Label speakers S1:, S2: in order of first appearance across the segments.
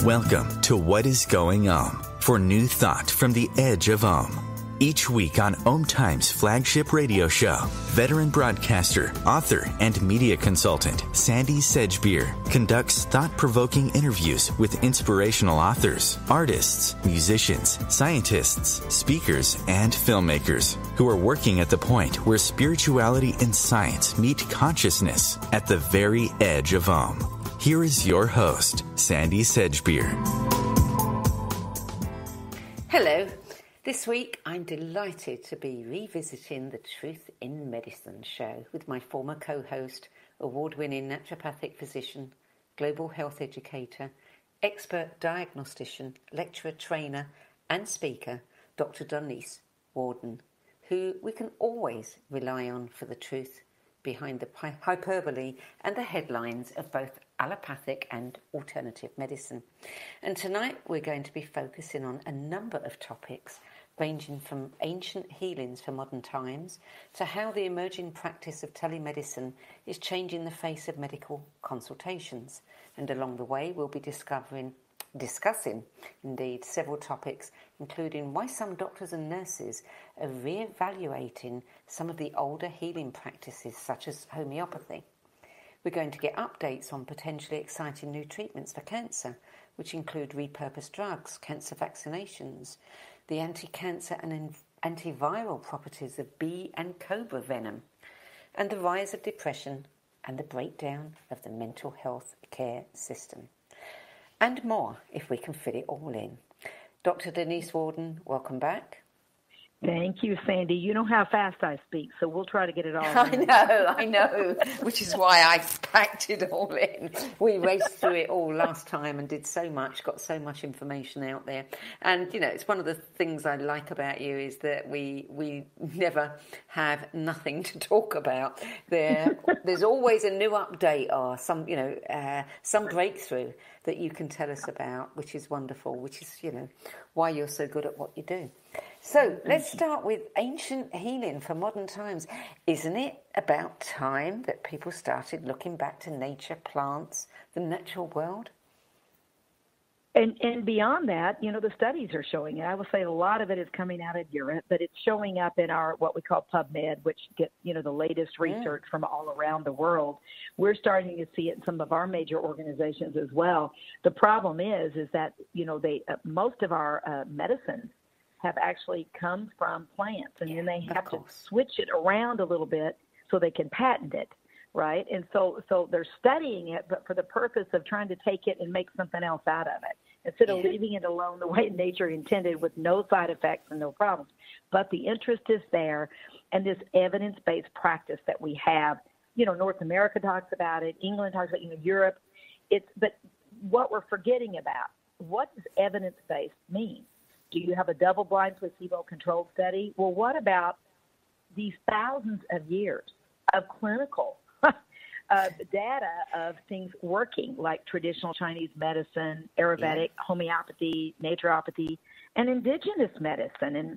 S1: Welcome to What is Going Om, for new thought from the edge of Om. Each week on OMTimes' flagship radio show, veteran broadcaster, author, and media consultant Sandie Sedgbeer conducts thought-provoking interviews with inspirational authors, artists, musicians, scientists, speakers, and filmmakers who are working at the point where spirituality and science meet consciousness at the very edge of Om. Here is your host, Sandie Sedgbeer.
S2: Hello. This week, I'm delighted to be revisiting the Truth in Medicine show with my former co-host, award-winning naturopathic physician, global health educator, expert diagnostician, lecturer, trainer, and speaker, Dr. Donese Worden, who we can always rely on for the truth behind the hyperbole and the headlines of both allopathic and alternative medicine. And tonight we're going to be focusing on a number of topics ranging from ancient healings for modern times to how the emerging practice of telemedicine is changing the face of medical consultations. And along the way we'll be discussing several topics, including why some doctors and nurses are reevaluating some of the older healing practices such as homeopathy. We're going to get updates on potentially exciting new treatments for cancer, which include repurposed drugs, cancer vaccinations, the anti-cancer and antiviral properties of bee and cobra venom, and the rise of depression and the breakdown of the mental health care system. And more, if we can fit it all in. Dr. Donese Worden, welcome back.
S3: Thank you, Sandie. You know how fast I speak, so we'll try to get it all in.
S2: I know, which is why I packed it all in. We raced through it all last time and did so much, got so much information out there. And, you know, it's one of the things I like about you is that we never have nothing to talk about. There's always a new update or some breakthrough that you can tell us about, which is wonderful, which is, you know, why you're so good at what you do. So let's start with ancient healing for modern times. Isn't it about time that people started looking back to nature, plants, the natural world?
S3: And beyond that, you know, the studies are showing it. I will say a lot of it is coming out of Europe, but it's showing up in our what we call PubMed, which gets, you know, the latest research from all around the world. We're starting to see it in some of our major organizations as well. The problem is that, you know, most of our medicines have actually come from plants, and then they have to switch it around a little bit so they can patent it, right? And so they're studying it, but for the purpose of trying to take it and make something else out of it, instead of leaving it alone the way nature intended with no side effects and no problems. But the interest is there, and this evidence-based practice that we have, you know, North America talks about it, England talks about it, you know, Europe. But what we're forgetting about, what does evidence-based mean? Do you have a double-blind placebo-controlled study? Well, what about these thousands of years of clinical data of things working, like traditional Chinese medicine, Ayurvedic, homeopathy, naturopathy, and indigenous medicine? And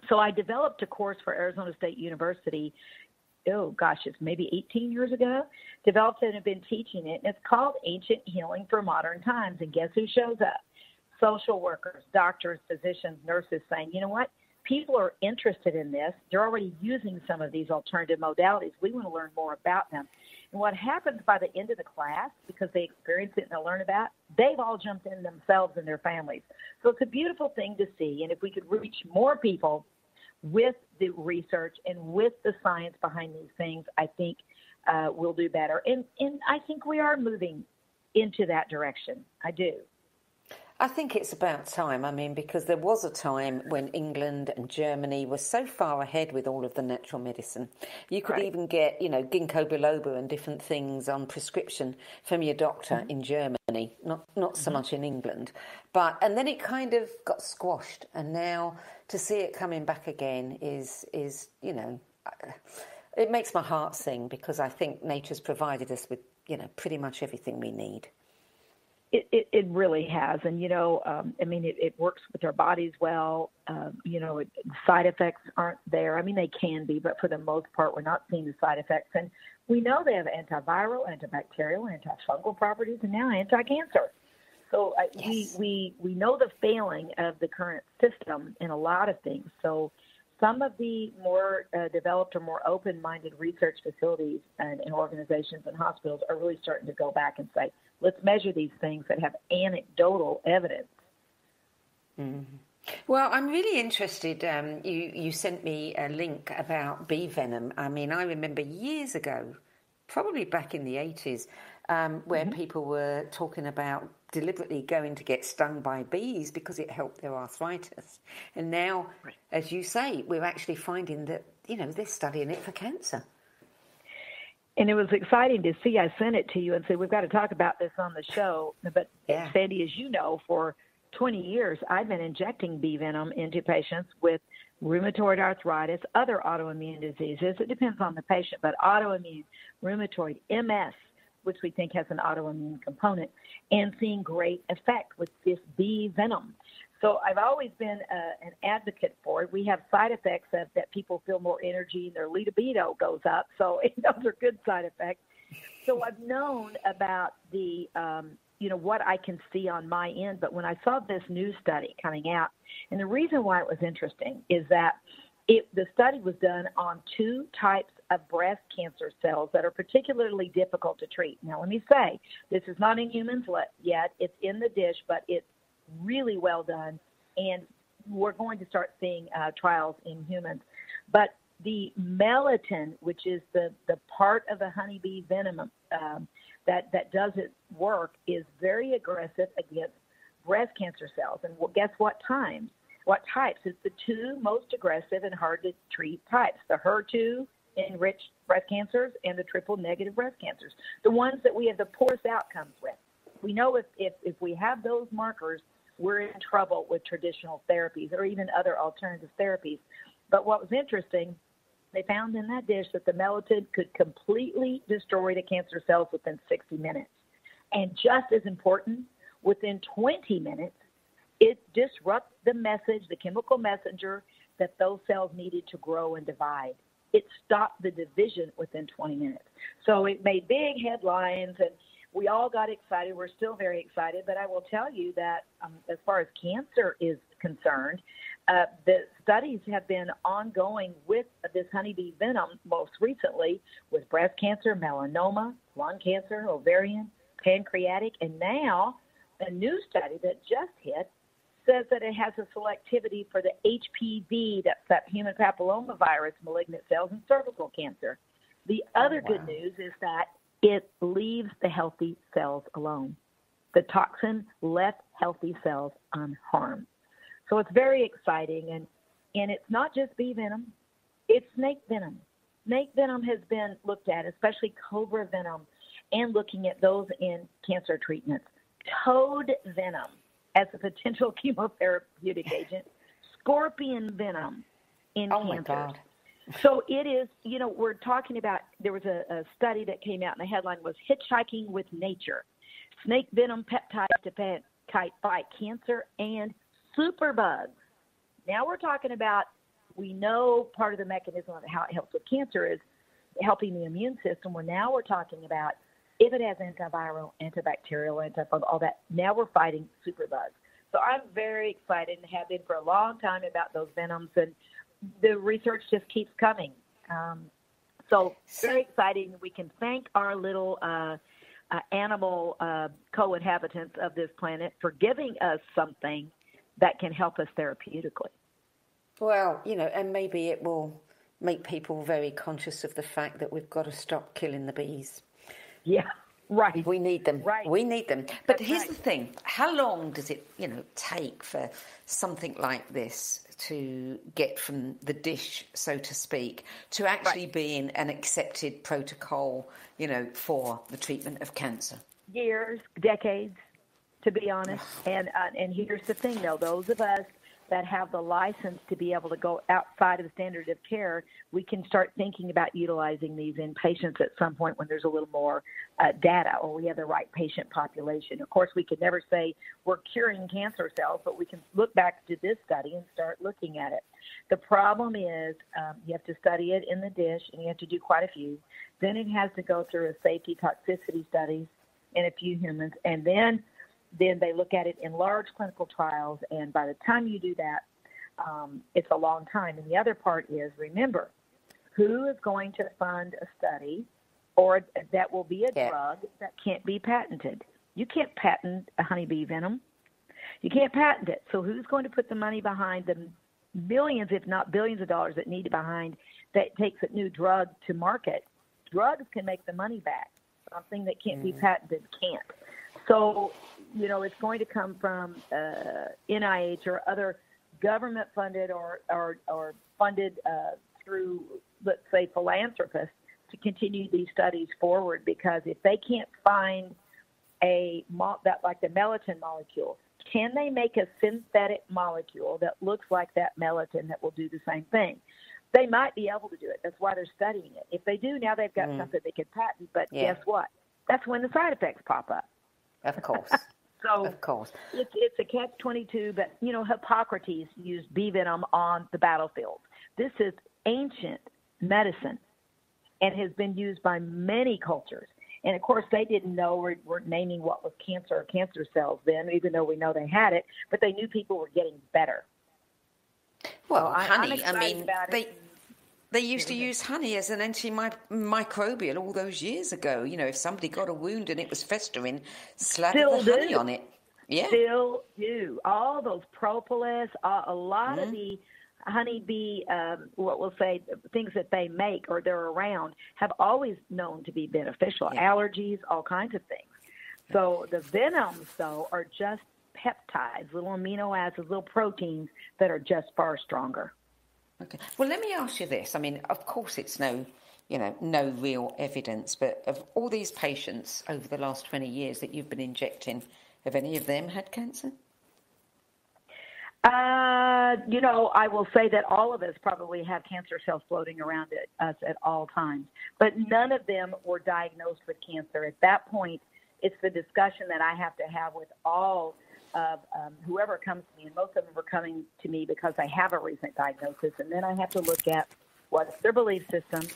S3: so I developed a course for Arizona State University, it's maybe 18 years ago, developed it and have been teaching it, and it's called Ancient Healing for Modern Times. And guess who shows up? Social workers, doctors, physicians, nurses saying, you know what, people are interested in this. They're already using some of these alternative modalities. We want to learn more about them. And what happens by the end of the class, because they experience it and they learn about it, they've all jumped in themselves and their families. So it's a beautiful thing to see. And if we could reach more people with the research and with the science behind these things, I think we'll do better. And I think we are moving into that direction. I do.
S2: I think it's about time. I mean, because there was a time when England and Germany were so far ahead with all of the natural medicine. You could even get, you know, ginkgo biloba and different things on prescription from your doctor in Germany, not so much in England. And then it kind of got squashed. And now to see it coming back again is you know, it makes my heart sing, because I think nature's provided us with, you know, pretty much everything we need.
S3: It really has. And, you know, I mean, it works with our bodies well. You know, side effects aren't there. I mean, they can be, but for the most part, we're not seeing the side effects. And we know they have antiviral, antibacterial, antifungal properties, and now anti-cancer. So
S2: Yes.
S3: we know the failing of the current system in a lot of things. So some of the more developed or more open-minded research facilities and organizations and hospitals are really starting to go back and say, let's measure these things that have anecdotal evidence.
S2: Mm-hmm. Well, I'm really interested. You sent me a link about bee venom. I mean, I remember years ago, probably back in the 80s, where people were talking about deliberately going to get stung by bees because it helped their arthritis. And now, as you say, we're actually finding that, they're studying it for cancer.
S3: And it was exciting to see. I sent it to you and said, we've got to talk about this on the show. But Sandie, as you know, for 20 years, I've been injecting bee venom into patients with rheumatoid arthritis, other autoimmune diseases. It depends on the patient, but autoimmune, rheumatoid, MS, which we think has an autoimmune component, and seeing great effect with this bee venom. So I've always been an advocate for it. We have side effects that people feel more energy and their libido goes up. So those are good side effects. So I've known about the what I can see on my end. But when I saw this new study coming out, and the reason why it was interesting is that the study was done on 2 types of breast cancer cells that are particularly difficult to treat. Now, let me say, this is not in humans yet. It's in the dish, but it's really well done. And we're going to start seeing trials in humans. But the melatonin, which is the part of the honeybee venom that does its work, is very aggressive against breast cancer cells. And guess what types? It's the 2 most aggressive and hard to treat types, the HER2 enriched breast cancers and the triple negative breast cancers, the ones that we have the poorest outcomes with. We know if we have those markers, we're in trouble with traditional therapies or even other alternative therapies. But what was interesting, they found in that dish that the melatonin could completely destroy the cancer cells within 60 minutes. And just as important, within 20 minutes, it disrupts the message, the chemical messenger that those cells needed to grow and divide. It stopped the division within 20 minutes. So it made big headlines, and we all got excited. We're still very excited, but I will tell you that as far as cancer is concerned, the studies have been ongoing with this honeybee venom, most recently with breast cancer, melanoma, lung cancer, ovarian, pancreatic, and now a new study that just hit says that it has a selectivity for the HPV, that's that human papillomavirus malignant cells, and cervical cancer. The other good news is that it leaves the healthy cells alone. The toxin left healthy cells unharmed. So it's very exciting, and it's not just bee venom, it's snake venom. Snake venom has been looked at, especially cobra venom, and looking at those in cancer treatments. Toad venom as a potential chemotherapeutic agent, scorpion venom in cancer.
S2: My God.
S3: So it is, we're talking about, there was a study that came out, and the headline was Hitchhiking with Nature. Snake venom peptides to fight cancer and superbugs. Now we're talking about, we know part of the mechanism of how it helps with cancer is helping the immune system. Well, now we're talking about if it has antiviral, antibacterial, antifungal, all that. Now we're fighting superbugs. So I'm very excited and have been for a long time about those venoms, and the research just keeps coming. So very exciting. We can thank our little animal co-inhabitants of this planet for giving us something that can help us therapeutically.
S2: Well, and maybe it will make people very conscious of the fact that we've got to stop killing the bees.
S3: Yeah, right.
S2: We need them.
S3: Right.
S2: We need them. But here's the thing. How long does it, take for something like this to get from the dish, so to speak, to actually being an accepted protocol, for the treatment of cancer?
S3: Years, decades, to be honest. And here's the thing, though. Those of us that have the license to be able to go outside of the standard of care, we can start thinking about utilizing these in patients at some point when there's a little more data or we have the right patient population. Of course, we could never say we're curing cancer cells, but we can look back to this study and start looking at it. The problem is you have to study it in the dish, and you have to do quite a few. Then it has to go through a safety toxicity studies in a few humans, and then then they look at it in large clinical trials, and by the time you do that, it's a long time. And the other part is, remember, who is going to fund a study or that will be a drug that can't be patented? You can't patent a honeybee venom. You can't patent it. So who's going to put the money behind the millions, if not billions of dollars that need behind that takes a new drug to market? Drugs can make the money back. Something that can't be patented can't. So, it's going to come from NIH or other government-funded or funded through, let's say, philanthropists to continue these studies forward, because if they can't find like the melatonin molecule, can they make a synthetic molecule that looks like that melatonin that will do the same thing? They might be able to do it. That's why they're studying it. If they do, now they've got something they can patent, but guess what? That's when the side effects pop up.
S2: Of course.
S3: So
S2: of course.
S3: It's a catch-22, but, Hippocrates used bee venom on the battlefield. This is ancient medicine and has been used by many cultures. And, of course, they didn't know we're naming what was cancer or cancer cells then, even though we know they had it, but they knew people were getting better.
S2: Well,
S3: so
S2: honey, they used to use honey as an antimicrobial all those years ago. If somebody got a wound and it was festering, slather the honey on it. Yeah.
S3: Still do. All those propolis, a lot of the honeybee, what we'll say, things that they make or they're around have always known to be beneficial. Allergies, all kinds of things. So the venoms, though, are just peptides, little amino acids, little proteins that are just far stronger.
S2: Okay. Well, let me ask you this. I mean, of course, it's no real evidence, but of all these patients over the last 20 years that you've been injecting, have any of them had cancer?
S3: I will say that all of us probably have cancer cells floating around us at all times, but none of them were diagnosed with cancer. At that point, it's the discussion that I have to have with all of whoever comes to me, and most of them are coming to me because I have a recent diagnosis, and then I have to look at what's their belief system,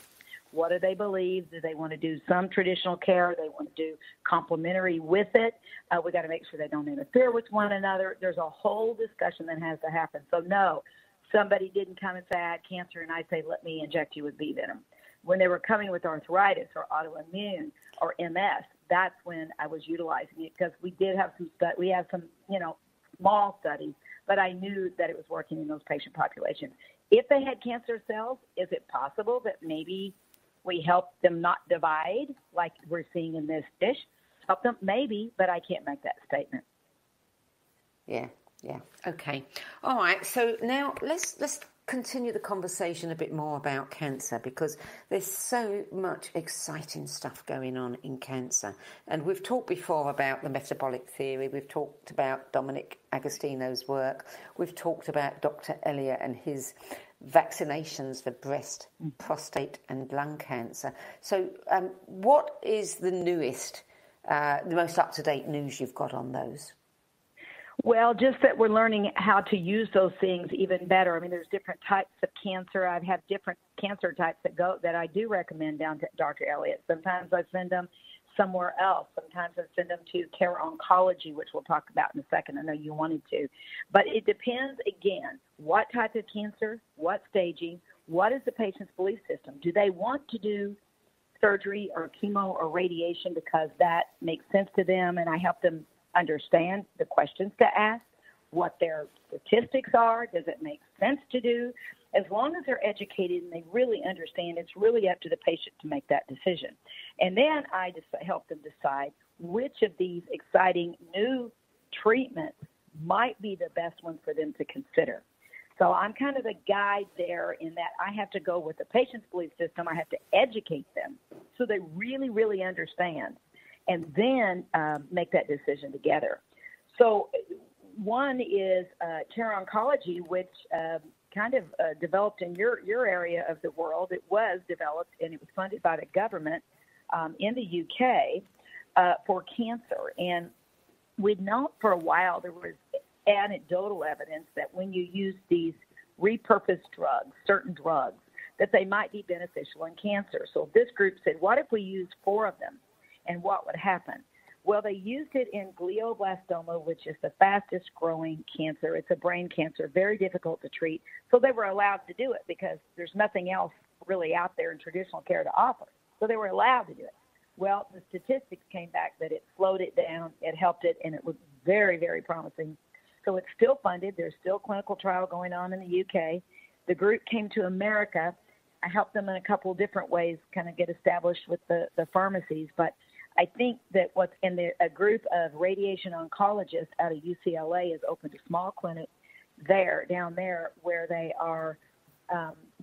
S3: what do they believe, do they want to do some traditional care, they want to do complementary with it, we got to make sure they don't interfere with one another. There's a whole discussion that has to happen. So no, somebody didn't come and say I had cancer and I say let me inject you with bee venom. When they were coming with arthritis or autoimmune or MS, that's when I was utilizing it, because we did have some small studies, but I knew that it was working in those patient populations. If they had cancer cells, is it possible that maybe we help them not divide like we're seeing in this dish? Help them? Maybe, but I can't make that statement.
S2: Yeah. Okay. All right. So now let's continue the conversation a bit more about cancer, because there's so much exciting stuff going on in cancer. And we've talked before about the metabolic theory. We've talked about Dominic Agostino's work. We've talked about Dr. Elliott and his vaccinations for breast, prostate and lung cancer. So what is the newest, the most up-to-date news you've got on those?
S3: Well, just that we're learning how to use those things even better. I mean, there's different types of cancer. I have different cancer types that I do recommend down to Dr. Elliott. Sometimes I send them somewhere else. Sometimes I send them to Care Oncology, which we'll talk about in a second. I know you wanted to. But it depends, again, what type of cancer, what staging, what is the patient's belief system? Do they want to do surgery or chemo or radiation because that makes sense to them, and I help them understand the questions to ask, what their statistics are, does it make sense to do? As long as they're educated and they really understand, it's really up to the patient to make that decision. And then I just help them decide which of these exciting new treatments might be the best one for them to consider. So I'm kind of the guide there in that I have to go with the patient's belief system. I have to educate them so they really, really understand, and then make that decision together. So one is Care Oncology, which kind of developed in your area of the world. It was developed and it was funded by the government in the UK for cancer. And we'd known for a while there was anecdotal evidence that when you use these repurposed drugs, certain drugs, that they might be beneficial in cancer. So this group said, what if we use 4 of them? And what would happen? Well, they used it in glioblastoma, which is the fastest growing cancer. It's a brain cancer, very difficult to treat. So they were allowed to do it because there's nothing else really out there in traditional care to offer. So they were allowed to do it. Well, the statistics came back that it slowed it down, it helped it, and it was very, very promising. So it's still funded. There's still clinical trial going on in the UK. The group came to America. I helped them in a couple of different ways, kind of get established with the pharmacies, but I think that what's in a group of radiation oncologists out of UCLA has opened a small clinic down there, where they are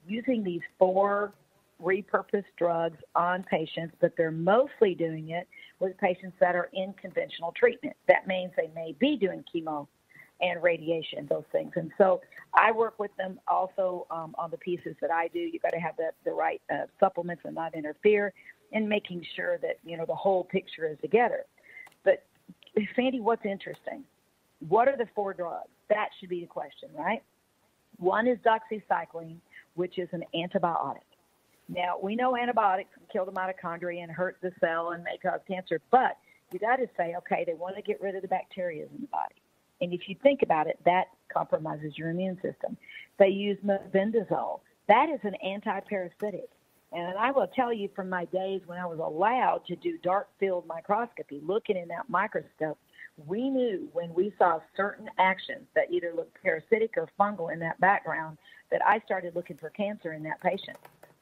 S3: using these 4 repurposed drugs on patients, but they're mostly doing it with patients that are in conventional treatment. That means they may be doing chemo and radiation, those things. And so I work with them also on the pieces that I do. You've got to have the right supplements and not interfere, and making sure that, the whole picture is together. But, Sandie, what's interesting? What are the 4 drugs? That should be the question, right? One is Doxycycline, which is an antibiotic. Now, we know antibiotics can kill the mitochondria and hurt the cell and may cause cancer, but you got to say, okay, they want to get rid of the bacteria in the body. And if you think about it, that compromises your immune system. They use mebendazole. That is an anti-parasitic. And I will tell you, from my days when I was allowed to do dark field microscopy, looking in that microscope, we knew when we saw certain actions that either looked parasitic or fungal in that background, that I started looking for cancer in that patient.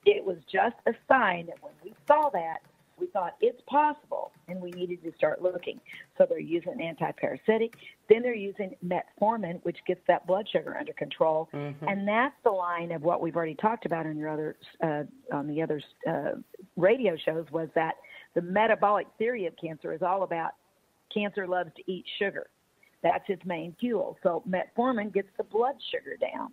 S3: It was just a sign that when we saw that, we thought it's possible, and we needed to start looking. So they're using anti-parasitic. Then they're using metformin, which gets that blood sugar under control. Mm-hmm. And that's the line of what we've already talked about in your other on the other radio shows, was that the metabolic theory of cancer is all about cancer loves to eat sugar. That's its main fuel. So metformin gets the blood sugar down.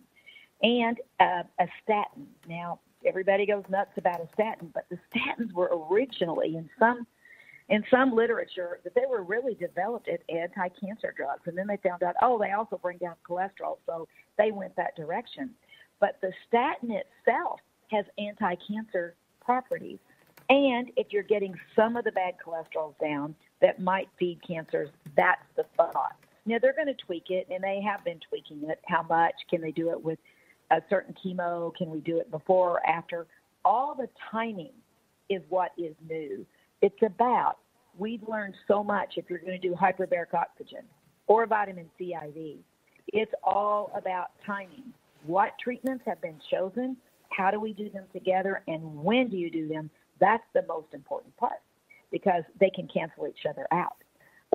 S3: And a statin. Now, everybody goes nuts about a statin, but the statins were originally in some literature that they were really developed as anti-cancer drugs. And then they found out, they also bring down cholesterol, so they went that direction. But the statin itself has anti-cancer properties. And if you're getting some of the bad cholesterol down that might feed cancers, that's the thought. Now, they're going to tweak it, and they have been tweaking it. How much? Can they do it with a certain chemo? Can we do it before or after? All the timing is what is new. It's about, we've learned so much if you're going to do hyperbaric oxygen or vitamin C IV. It's all about timing. What treatments have been chosen? How do we do them together? And when do you do them? That's the most important part, because they can cancel each other out.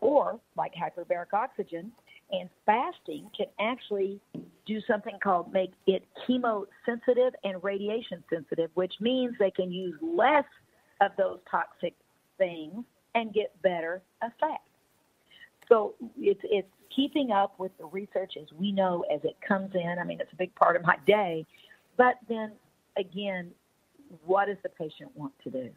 S3: Or, like hyperbaric oxygen, and fasting can actually do something called make it chemosensitive and radiation sensitive, which means they can use less of those toxic things and get better effect. So it's keeping up with the research as we know as it comes in. I mean, it's a big part of my day. But then, again, what does the patient want to do?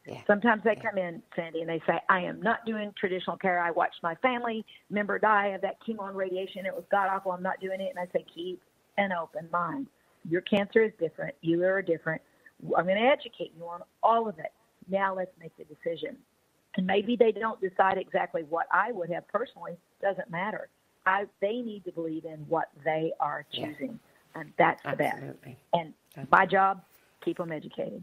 S3: Yeah. Sometimes they come in, Sandie, and they say, I am not doing traditional care. I watched my family member die of that chemo and radiation. It was god-awful. I'm not doing it. And I say, keep an open mind. Your cancer is different. You are different. I'm going to educate you on all of it. Now let's make the decision. And maybe they don't decide exactly what I would have personally. Doesn't matter. They need to believe in what they are choosing. Yeah. And that's the best. And my job, keep them educated.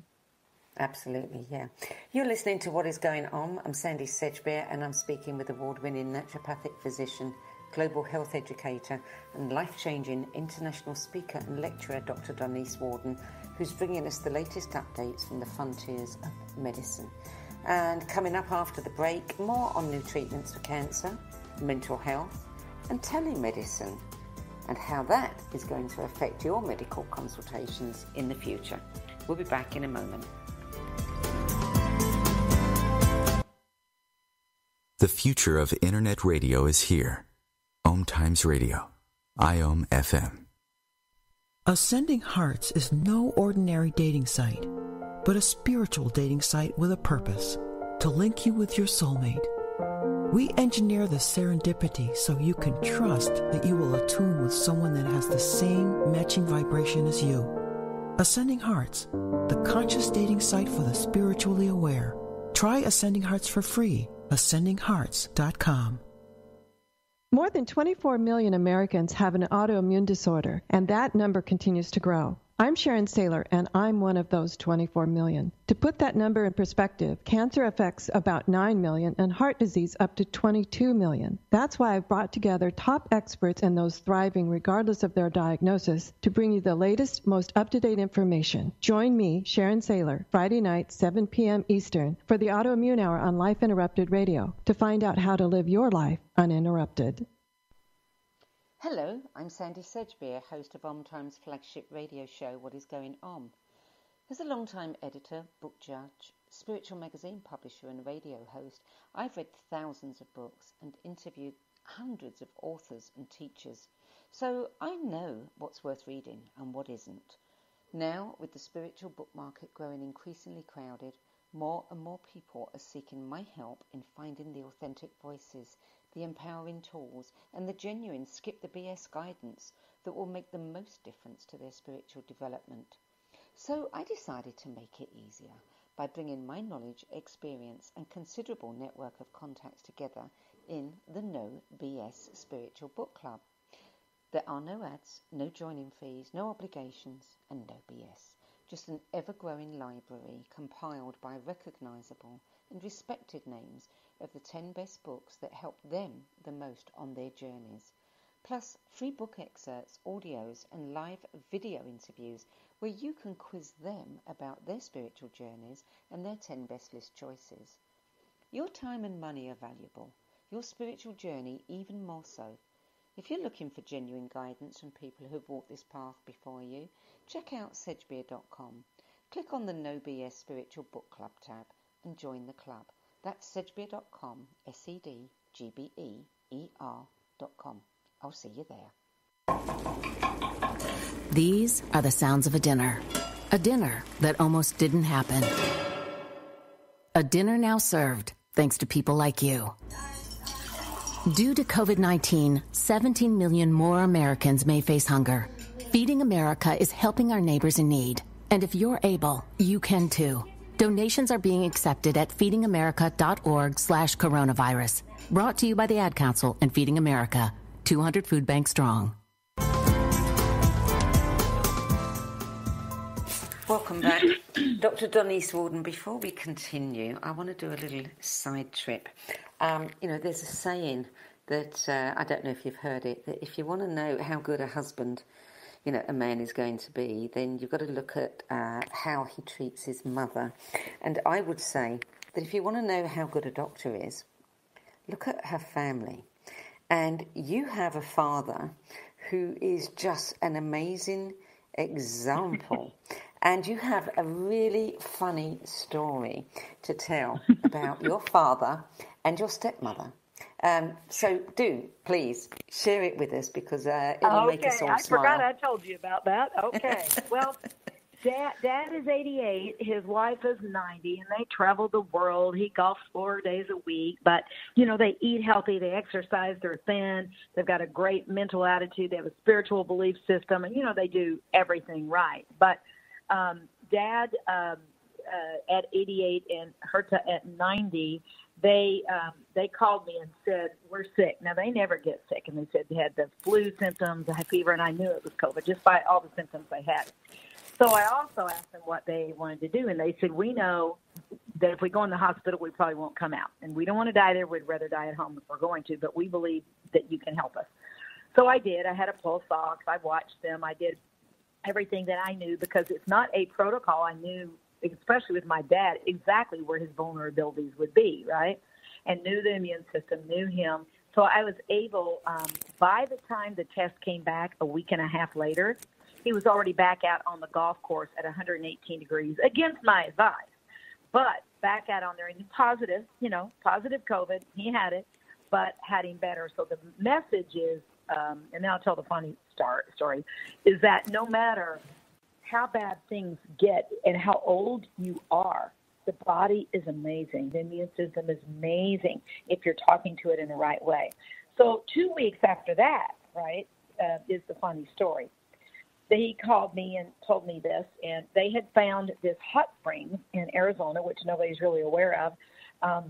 S2: Absolutely, yeah. You're listening to What is Going On. I'm Sandie Sedgbeer, and I'm speaking with award-winning naturopathic physician, global health educator, and life-changing international speaker and lecturer, Dr. Donese Worden, who's bringing us the latest updates from the frontiers of medicine. And coming up after the break, more on new treatments for cancer, mental health, and telemedicine, and how that is going to affect your medical consultations in the future. We'll be back in a moment.
S1: The future of internet radio is here. OMTimes Radio, IOM FM.
S4: Ascending Hearts is no ordinary dating site, but a spiritual dating site with a purpose, to link you with your soulmate. We engineer the serendipity so you can trust that you will attune with someone that has the same matching vibration as you. Ascending Hearts, the conscious dating site for the spiritually aware. Try Ascending Hearts for free ascendinghearts.com.
S5: More than 24 million Americans have an autoimmune disorder, and that number continues to grow. I'm Sharon Saylor, and I'm one of those 24 million. To put that number in perspective, cancer affects about 9 million and heart disease up to 22 million. That's why I've brought together top experts and those thriving regardless of their diagnosis to bring you the latest, most up-to-date information. Join me, Sharon Saylor, Friday night, 7 p.m. Eastern, for the Autoimmune Hour on Life Interrupted Radio to find out how to live your life uninterrupted.
S2: Hello, I'm Sandie Sedgbeer, host of OMTimes' flagship radio show, What Is Going On. As a long-time editor, book judge, spiritual magazine publisher and radio host, I've read thousands of books and interviewed hundreds of authors and teachers. So I know what's worth reading and what isn't. Now, with the spiritual book market growing increasingly crowded, more and more people are seeking my help in finding the authentic voices, the empowering tools, and the genuine skip the BS guidance that will make the most difference to their spiritual development. So I decided to make it easier by bringing my knowledge, experience, and considerable network of contacts together in the No BS Spiritual Book Club. There are no ads, no joining fees, no obligations, and no BS. Just an ever-growing library compiled by recognisable and respected names of the 10 best books that help them the most on their journeys. Plus free book excerpts, audios, and live video interviews where you can quiz them about their spiritual journeys and their 10 best list choices. Your time and money are valuable, your spiritual journey even more so. If you're looking for genuine guidance from people who've walked this path before you, check out Sedgbeer.com. Click on the No BS Spiritual Book Club tab and join the club. That's Sedgbeer.com, Sedgbeer.com. I'll see you there.
S6: These are the sounds of a dinner that almost didn't happen. A dinner now served thanks to people like you. Due to COVID-19, 17 million more Americans may face hunger. Feeding America is helping our neighbors in need. And if you're able, you can too. Donations are being accepted at feedingamerica.org/coronavirus. Brought to you by the Ad Council and Feeding America, 200 food banks strong.
S2: Welcome back. Dr. Donese Worden, before we continue, I want to do a little side trip. There's a saying that, I don't know if you've heard it, that if you want to know how good a husband, a man is going to be, then you've got to look at how he treats his mother. And I would say that if you want to know how good a doctor is, look at her family. And you have a father who is just an amazing example. And you have a really funny story to tell about your father and your stepmother. So do, please, share it with us because it'll make us all smile.
S3: I forgot I told you about that. Okay. Well, Dad is 88. His wife is 90, and they travel the world. He golfs 4 days a week. But, they eat healthy. They exercise. They're thin. They've got a great mental attitude. They have a spiritual belief system. And, they do everything right. But Dad, at 88 and Herta at 90, they called me and said, we're sick. Now, they never get sick. And they said they had the flu symptoms, the high fever, and I knew it was COVID just by all the symptoms they had. So I also asked them what they wanted to do, and they said, we know that if we go in the hospital, we probably won't come out. And we don't want to die there. We'd rather die at home if we're going to, but we believe that you can help us. So I did. I had a pulse ox. I watched them. I did everything that I knew because it's not a protocol. I knew, especially with my dad, exactly where his vulnerabilities would be, right? And knew the immune system, knew him. So I was able, by the time the test came back a week and a half later, he was already back out on the golf course at 118 degrees against my advice. But back out on there, and positive, positive COVID. He had it, but had him better. So the message is, and now I'll tell the funny story, is that no matter how bad things get and how old you are, the body is amazing. The immune system is amazing if you're talking to it in the right way. So 2 weeks after that, right, is the funny story. He called me and told me this, and they had found this hot spring in Arizona, which nobody's really aware of,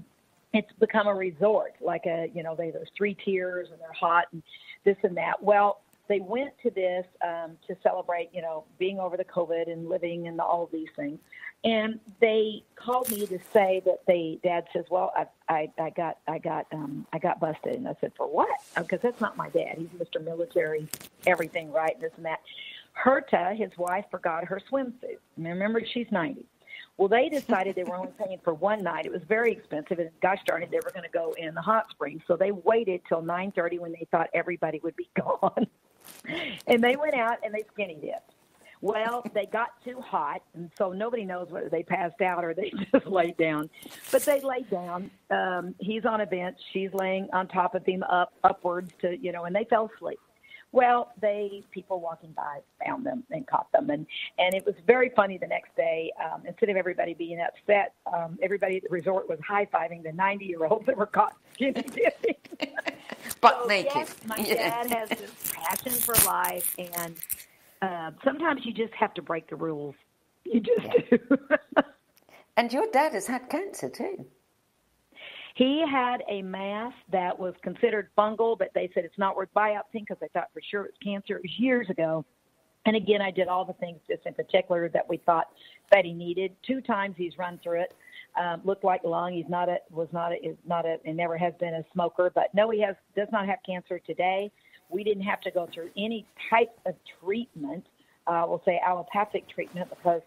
S3: it's become a resort, like there's 3 tiers and they're hot and this and that. Well, they went to this to celebrate, being over the COVID and living and all of these things. And they called me to say that Dad says, well, I got busted. And I said, for what? Because that's not my dad. He's Mr. Military, everything right, this and that. Herta, his wife, forgot her swimsuit. And remember, she's 90. Well, they decided they were only paying for one night. It was very expensive, and gosh darn it, they were going to go in the hot springs. So they waited till 9:30 when they thought everybody would be gone. And they went out and they skinny dipped. Well, they got too hot, and so nobody knows whether they passed out or they just laid down. But they laid down. He's on a bench. She's laying on top of him upwards to, and they fell asleep. Well, people walking by found them and caught them. And it was very funny the next day. Instead of everybody being upset, everybody at the resort was high-fiving the 90-year-olds that were caught skinny dipping.
S2: Butt naked.
S3: Yes, my dad has this passion for life, and sometimes you just have to break the rules. You just do.
S2: And your dad has had cancer too.
S3: He had a mass that was considered fungal, but they said it's not worth biopsying because they thought for sure it was cancer. It was years ago. And again, I did all the things just in particular that we thought that he needed. 2 times he's run through it. Looked like lung. He's and never has been a smoker. But no, does not have cancer today. We didn't have to go through any type of treatment. We'll say allopathic treatment because,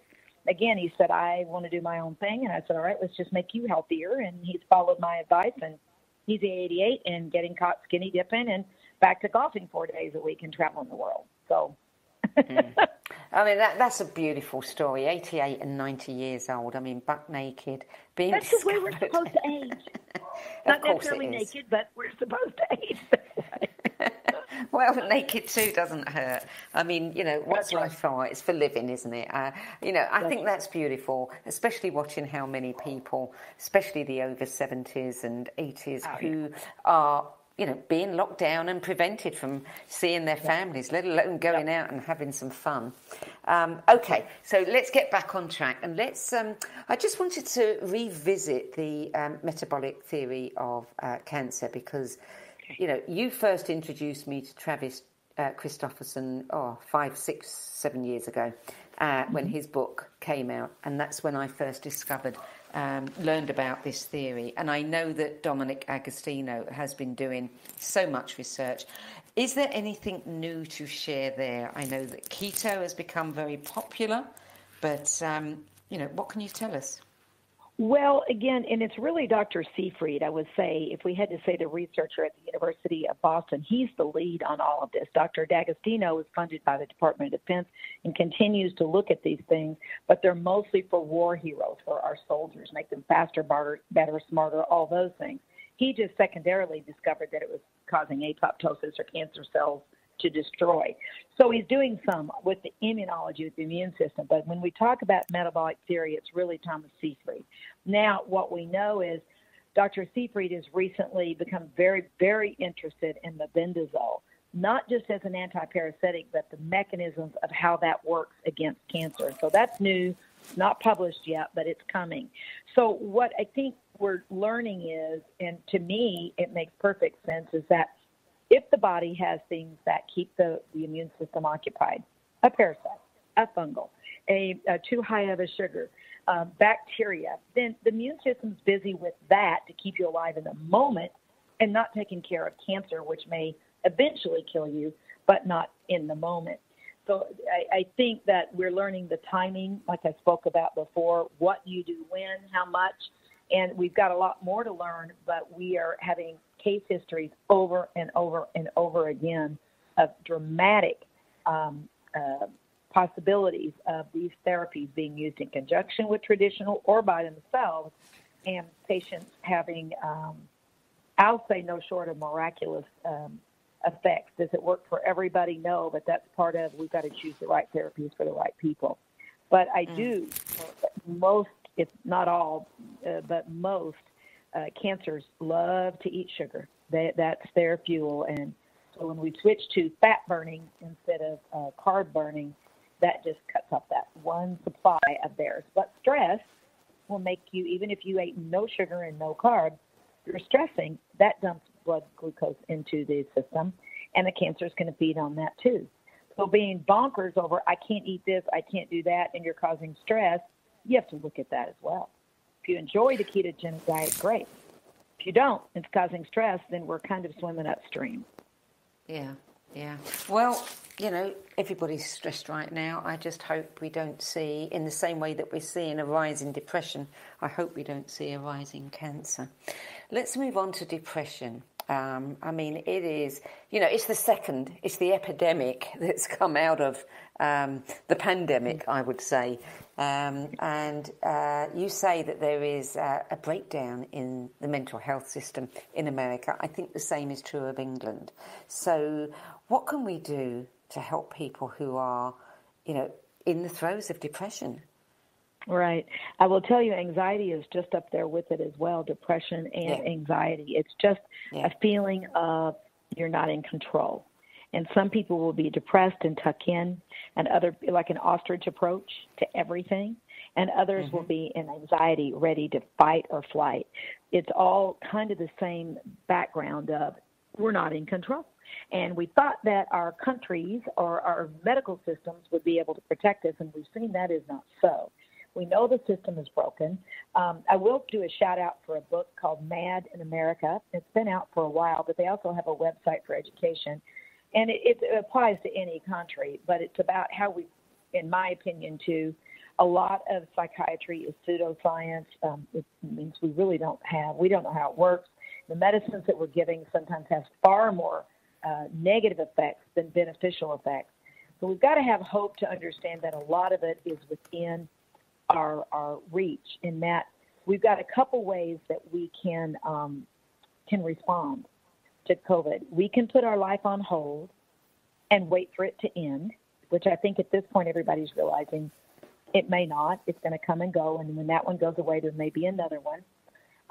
S3: again, he said, I want to do my own thing. And I said, all right, let's just make you healthier. And he's followed my advice. And he's 88 and getting caught skinny dipping and back to golfing 4 days a week and traveling the world. So.
S2: I mean, that's a beautiful story. 88 and 90 years old. I mean, buck naked, being
S3: That's the way we're supposed to age. Not necessarily naked, but we're supposed to age.
S2: Well, naked too doesn't hurt. I mean, what's life for? It's for living, isn't it? I think that's beautiful, especially watching how many people, especially the over 70s and 80s, who are, being locked down and prevented from seeing their families, let alone going out and having some fun. Okay, so let's get back on track. And I just wanted to revisit the metabolic theory of cancer because, you first introduced me to Travis Christofferson 5, 6, 7 years ago when his book came out. And that's when I first learned about this theory. And I know that Dominic Agostino has been doing so much research. Is there anything new to share there? I know that keto has become very popular, but, what can you tell us?
S3: Well, again, and it's really Dr. Seyfried, I would say, if we had to say the researcher at the University of Boston, he's the lead on all of this. Dr. D'Agostino is funded by the Department of Defense and continues to look at these things, but they're mostly for war heroes, for our soldiers, make them faster, better, smarter, all those things. He just secondarily discovered that it was causing apoptosis or cancer cells to destroy. So he's doing some with the immunology, with the immune system. But when we talk about metabolic theory, it's really Thomas Seyfried. Now, what we know is Dr. Seyfried has recently become very, very interested in the bendazole, not just as an antiparasitic, but the mechanisms of how that works against cancer. So that's new, not published yet, but it's coming. So what I think we're learning is, and to me it makes perfect sense, is that if the body has things that keep the immune system occupied, a parasite, a fungal, a too high of a sugar, bacteria, then the immune system's busy with that to keep you alive in the moment and not taking care of cancer, which may eventually kill you, but not in the moment. So I think that we're learning the timing, like I spoke about before, what you do when, how much, and we've got a lot more to learn, but we are having case histories over and over and over again of dramatic possibilities of these therapies being used in conjunction with traditional or by themselves, and patients having, I'll say, no short of miraculous effects. Does it work for everybody? No, but that's part of, we've got to choose the right therapies for the right people. But I do, most, if not all, but most, cancers love to eat sugar. That's their fuel. And so when we switch to fat burning instead of carb burning, that just cuts off that one supply of theirs. But stress will make you, even if you ate no sugar and no carb, you're stressing, that dumps blood glucose into the system, and the cancer is going to feed on that too. So being bonkers over, I can't eat this, I can't do that, and you're causing stress, you have to look at that as well. If you enjoy the ketogenic diet, great. If you don't, it's causing stress, then we're kind of swimming upstream.
S2: Yeah. Well, everybody's stressed right now. I just hope we don't see, in the same way that we're seeing a rise in depression, I hope we don't see a rise in cancer. Let's move on to depression. It is, it's the epidemic that's come out of the pandemic, I would say. And you say that there is a breakdown in the mental health system in America. I think the same is true of England. So what can we do to help people who are, in the throes of depression?
S3: Right. I will tell you, anxiety is just up there with it as well, depression and anxiety. It's just a feeling of you're not in control. And some people will be depressed and tuck in, and other, like an ostrich approach to everything, and others will be in anxiety, ready to fight or flight. It's all kind of the same background of we're not in control. And we thought that our countries or our medical systems would be able to protect us, and we've seen that is not so. We know the system is broken. I will do a shout out for a book called Mad in America. It's been out for a while, but they also have a website for education. And it applies to any country, but it's about how we, in my opinion, too, a lot of psychiatry is pseudoscience. It means we don't know how it works. The medicines that we're giving sometimes have far more negative effects than beneficial effects. So we've got to have hope to understand that a lot of it is within our reach, in that we've got a couple ways that we can respond to COVID. We can put our life on hold and wait for it to end, which I think at this point everybody's realizing it may not. It's going to come and go, and when that one goes away, there may be another one.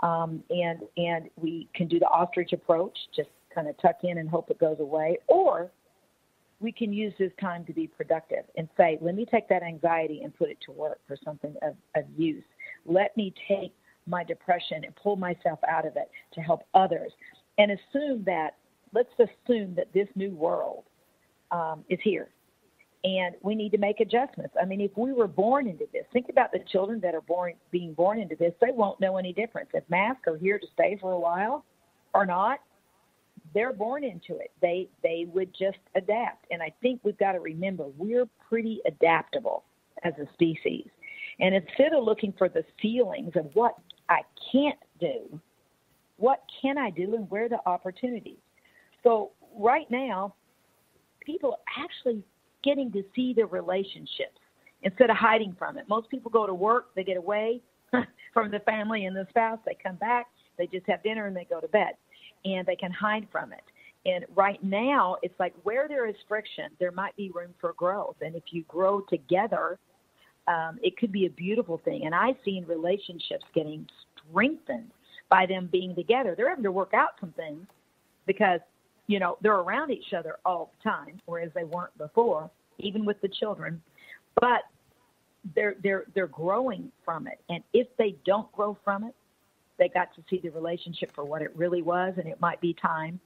S3: And we can do the ostrich approach, just kind of tuck in and hope it goes away, or we can use this time to be productive and say, let me take that anxiety and put it to work for something of use. Let me take my depression and pull myself out of it to help others. And let's assume that this new world is here. And we need to make adjustments. I mean, if we were born into this, think about the children that are being born into this. They won't know any difference. If masks are here to stay for a while or not, they're born into it. They would just adapt. And I think we've got to remember we're pretty adaptable as a species. And instead of looking for the feelings of what I can't do, what can I do and where are the opportunities? So right now, people are actually getting to see the relationships instead of hiding from it. Most people go to work, they get away from the family and the spouse, they come back, they just have dinner and they go to bed, and they can hide from it. And right now, it's like where there is friction, there might be room for growth. And if you grow together, it could be a beautiful thing. And I've seen relationships getting strengthened by them being together. They're having to work out some things because, they're around each other all the time, whereas they weren't before, even with the children. But they're growing from it. And if they don't grow from it, they got to see the relationship for what it really was, and it might be time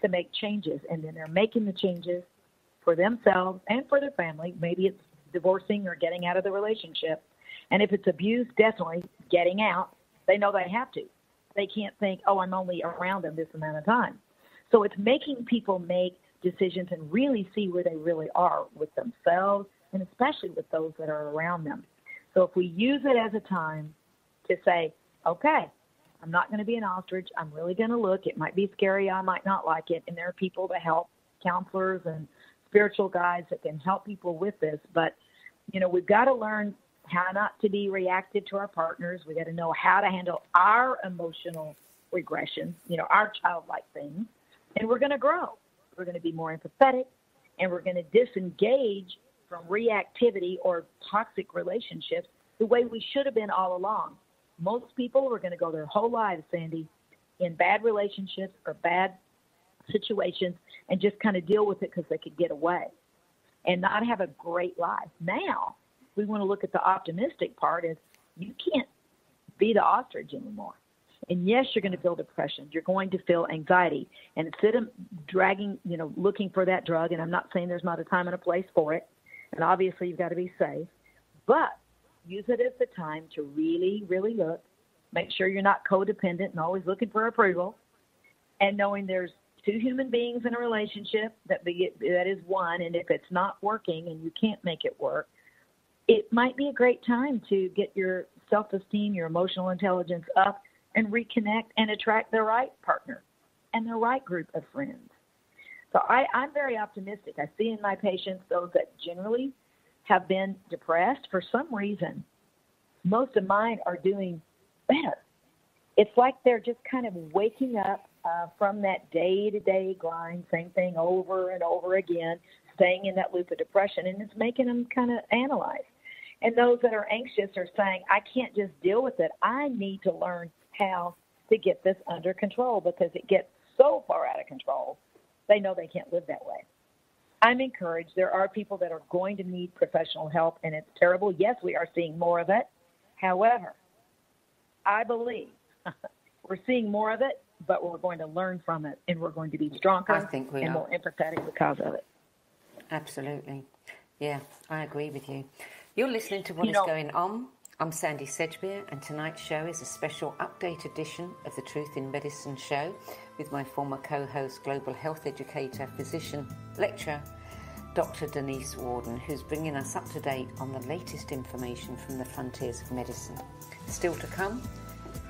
S3: to make changes. And then they're making the changes for themselves and for their family. Maybe it's divorcing or getting out of the relationship. And if it's abuse, definitely getting out. They know they have to. They can't think, I'm only around them this amount of time. So it's making people make decisions and really see where they really are with themselves, and especially with those that are around them. So if we use it as a time to say, okay, I'm not going to be an ostrich. I'm really going to look. It might be scary. I might not like it. And there are people to help, counselors and spiritual guides that can help people with this. But, we've got to learn how not to be reactive to our partners. We got to know how to handle our emotional regression, our childlike things. And we're going to grow. We're going to be more empathetic, and we're going to disengage from reactivity or toxic relationships the way we should have been all along. Most people are going to go their whole lives, Sandie, in bad relationships or bad situations and just kind of deal with it because they could get away and not have a great life. Now, we want to look at the optimistic part is you can't be the ostrich anymore. And yes, you're going to feel depression. You're going to feel anxiety. And instead of dragging, looking for that drug, and I'm not saying there's not a time and a place for it, and obviously you've got to be safe, but use it as the time to really, really look. Make sure you're not codependent and always looking for approval, and knowing there's two human beings in a relationship, that is one, and if it's not working and you can't make it work, it might be a great time to get your self-esteem, your emotional intelligence up, and reconnect and attract the right partner and the right group of friends. So I'm very optimistic. I see in my patients those that generally have been depressed for some reason. Most of mine are doing better. It's like they're just kind of waking up from that day-to-day grind, same thing over and over again, staying in that loop of depression, and it's making them kind of analyze. And those that are anxious are saying, I can't just deal with it. I need to learn how to get this under control, because it gets so far out of control, they know they can't live that way. I'm encouraged. There are people that are going to need professional help, and it's terrible. Yes, we are seeing more of it. However, I believe we're seeing more of it, but we're going to learn from it, and we're going to be stronger and more empathetic because of it.
S2: Absolutely. Yeah, I agree with you. You're listening to What is Going On. I'm Sandie Sedgbeer, and tonight's show is a special update edition of the Truth in Medicine show with my former co-host, global health educator, physician, lecturer, Dr. Donese Worden, who's bringing us up to date on the latest information from the frontiers of medicine. Still to come,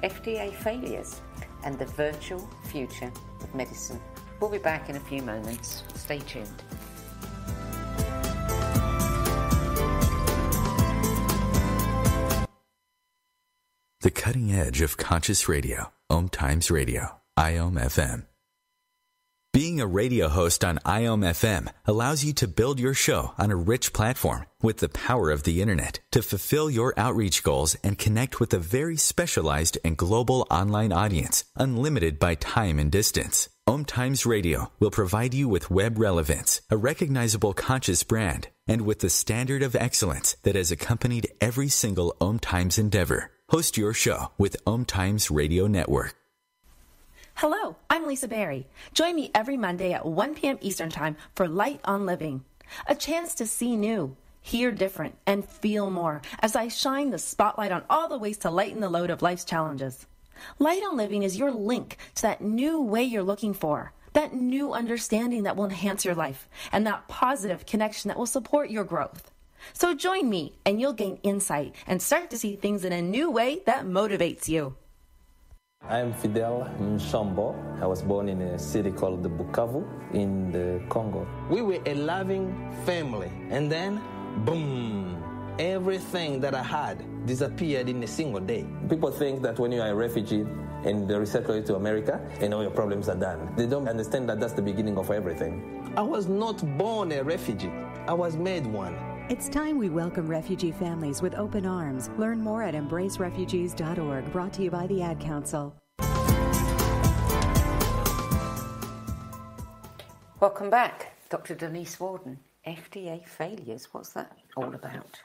S2: FDA failures and the virtual future of medicine. We'll be back in a few moments. Stay tuned.
S1: The cutting edge of conscious radio, OMTimes Radio, IOM FM. Being a radio host on IOM FM allows you to build your show on a rich platform with the power of the internet to fulfill your outreach goals and connect with a very specialized and global online audience, unlimited by time and distance. OMTimes Radio will provide you with web relevance, a recognizable conscious brand, and with the standard of excellence that has accompanied every single OMTimes endeavor. Host your show with OMTimes Radio Network.
S7: Hello, I'm Lisa Berry. Join me every Monday at 1 p.m. Eastern Time for Light on Living. A chance to see new, hear different, and feel more as I shine the spotlight on all the ways to lighten the load of life's challenges. Light on Living is your link to that new way you're looking for, that new understanding that will enhance your life, and that positive connection that will support your growth. So join me, and you'll gain insight and start to see things in a new way that motivates you.
S8: I'm Fidel Mshombo. I was born in a city called the Bukavu in the Congo. We were a loving family, and then, boom, everything that I had disappeared in a single day. People think that when you are a refugee and they resettle you to America, and all your problems are done. They don't understand that that's the beginning of everything. I was not born a refugee. I was made one.
S9: It's time we welcome refugee families with open arms. Learn more at embracerefugees.org, brought to you by the Ad Council.
S2: Welcome back, Dr. Donese Worden. FDA failures, what's that all about?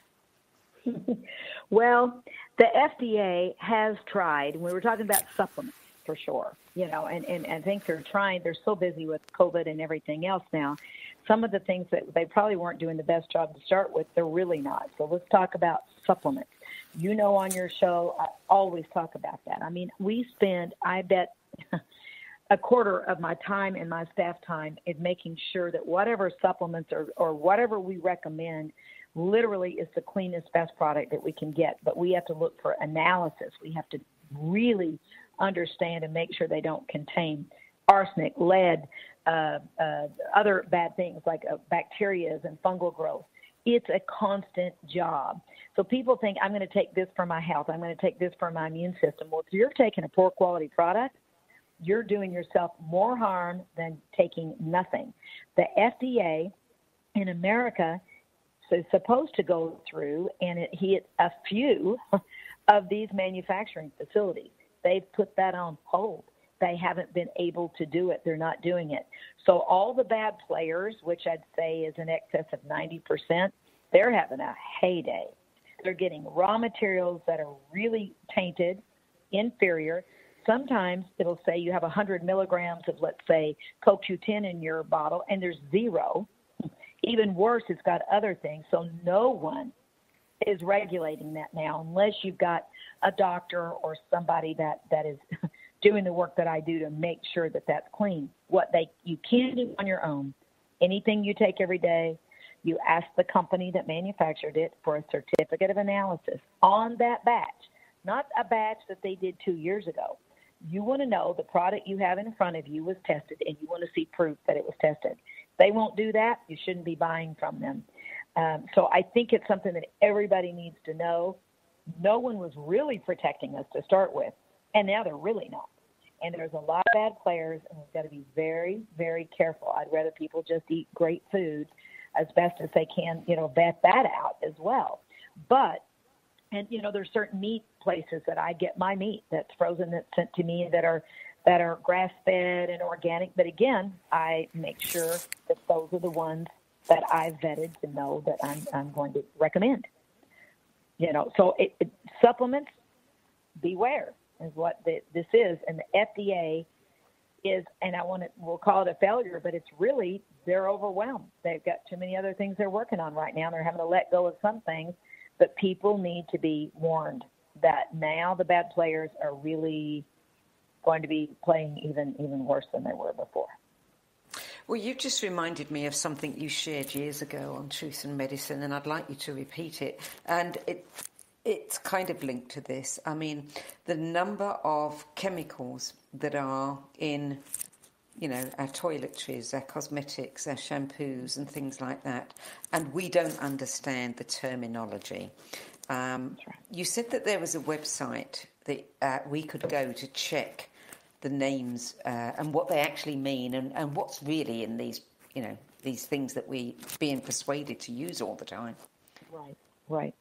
S3: Well, the FDA has tried, and we were talking about supplements for sure, and I think they're so busy with COVID and everything else now. Some of the things that they probably weren't doing the best job to start with, they're really not. So let's talk about supplements. On your show, I always talk about that. I mean, we spend, I bet, a quarter of my time and my staff time in making sure that whatever supplements or whatever we recommend literally is the cleanest, best product that we can get. But we have to look for analysis. We have to really understand and make sure they don't contain arsenic, lead, other bad things like bacteria and fungal growth. It's a constant job. So people think, I'm going to take this for my health. I'm going to take this for my immune system. Well, if you're taking a poor quality product, you're doing yourself more harm than taking nothing. The FDA in America is supposed to go through and it hit a few of these manufacturing facilities. They've put that on hold. They haven't been able to do it. They're not doing it. So all the bad players, which I'd say is in excess of 90%, they're having a heyday. They're getting raw materials that are really tainted, inferior, sometimes it'll say you have 100 milligrams of, let's say, CoQ10 in your bottle, and there's 0. Even worse, it's got other things. So no one is regulating that now unless you've got a doctor or somebody that is doing the work that I do to make sure that that's clean. You can do on your own, anything you take every day, you ask the company that manufactured it for a certificate of analysis on that batch, not a batch that they did 2 years ago. You want to know the product you have in front of you was tested, and you want to see proof that it was tested. If they won't do that, you shouldn't be buying from them. So I think it's something that everybody needs to know. No one was really protecting us to start with, and now they're really not. And there's a lot of bad players, and we've got to be very, very careful. I'd rather people just eat great food as best as they can, vet that out as well. But, there's certain meat places that I get my meat that's frozen, that's sent to me, that are grass-fed and organic. But again, I make sure that those are the ones that I've vetted to know that I'm going to recommend. So supplements, beware is what this is. And the FDA is, and we'll call it a failure, but it's really, they're overwhelmed. They've got too many other things they're working on right now. They're having to let go of some things, but people need to be warned that now the bad players are really going to be playing even worse than they were before.
S2: Well, you've just reminded me of something you shared years ago on Truth in Medicine, and I'd like you to repeat it. And it's kind of linked to this. I mean, the number of chemicals that are in, our toiletries, our cosmetics, our shampoos and things like that, and we don't understand the terminology. You said that there was a website that we could go to check the names and what they actually mean and what's really in these, these things that we being persuaded to use all the time.
S3: Right.